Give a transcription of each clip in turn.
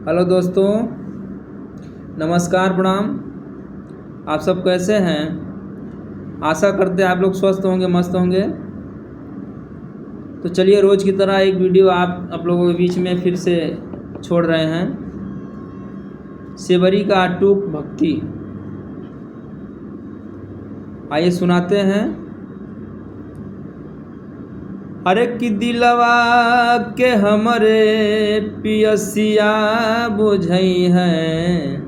Hello दोस्तों, नमस्कार, प्रणाम। आप सब कैसे हैं? आशा करते हैं आप लोग स्वस्थ होंगे, मस्त होंगे। तो चलिए, रोज़ की तरह एक वीडियो आप लोगों के बीच में फिर से छोड़ रहे हैं। सेवरी का अटूट भक्ति, आइए सुनाते हैं। अरे कि दिलवा के हमरे पियसिया बुझई है,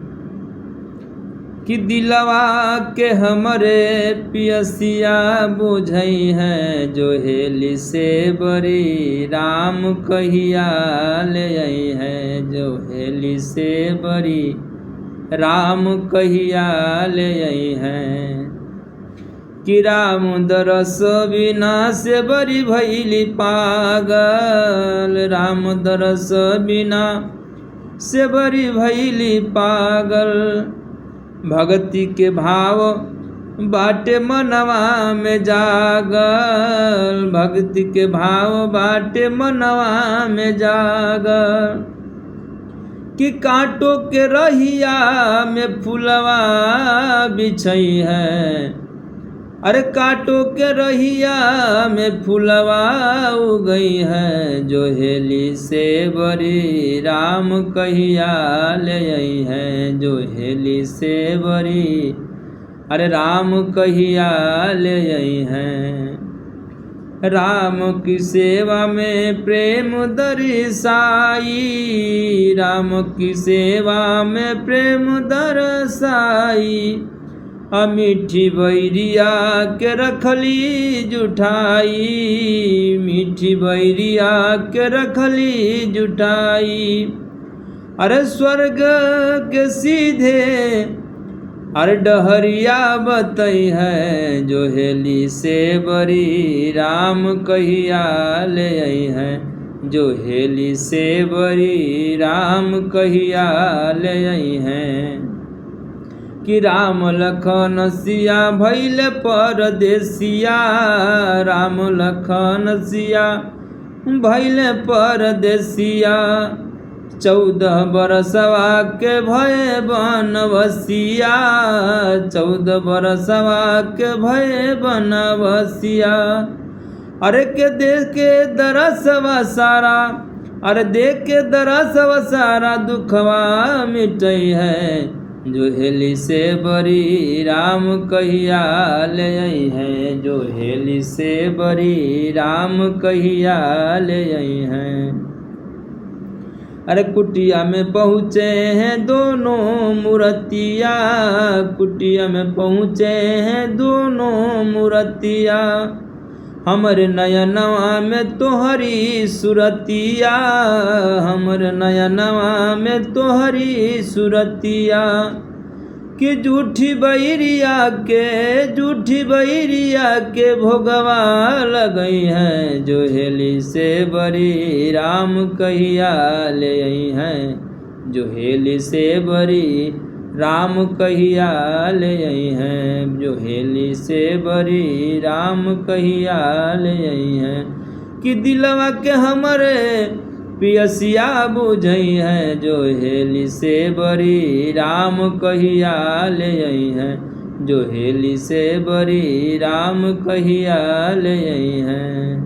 कि दिलवा के हमरे पियसिया बुझई है, जो हेली से बड़ी राम कहिया ले आई है, जो हेली से बड़ी राम कहिया ले आई है। कि राम दरस बिना से बरी भैली पागल, राम दरस बिना से बरी भैली पागल। भक्ति के भाव बाटे मनवा में जागल, भक्ति के भाव बाटे मनवा में जागल। कि कांटों के रहिया में फुलवा बिछई है, अरे कांटों के रहिया में फुलवा उगई है, जो हेली से बड़ी राम कहिया ले आई है, जो हेली से बड़ी अरे राम कहिया ले आई है। राम की सेवा में प्रेम दर्शाई, राम की सेवा में प्रेम दर्शाई। मीठी बैरिया के रखली जुठाई, मीठी बैरिया के रखली जुटाई। अरे स्वर्ग के सीधे अरे डहरिया बतई है, जो हेली से बड़ी राम कहिया ले आई है, जो हेली से बड़ी राम कहिया ले आई है। कि राम लखन सिया भैल परदेसिया, राम लखन सिया भैल परदेसिया। 14 बरसवा के भय बनवसिया, 14 बरसवा के भय बनवसिया। अरे के देख के दरसवा सारा, अरे देख के दरसवा सारा दुखवा मिटई है, जो हेली से बड़ी राम कहिया ले आई है, जो हेली से बड़ी राम कहिया ले आई है। अरे कुटिया में पहुँचे हैं दोनों मूर्तिया, कुटिया में पहुँचे हैं दोनों मूर्तिया। हमर नयनवा में तोहरी सुरतिया, हमर नयनवा में तोहरी सुरतिया। कि झूठी बैरिया के भोगवा लगई है, जो हेली से बड़ी राम कहिया ले आई है, जो हेली से बड़ी राम कहिया ले आई है, जो हेली से बड़ी राम कहिया ले आई है। कि दिलवा के हमरे पियसिया बुझई है, जो हेली से बड़ी राम कहिया ले आई है, जो हेली से बड़ी राम कहिया ले आई है।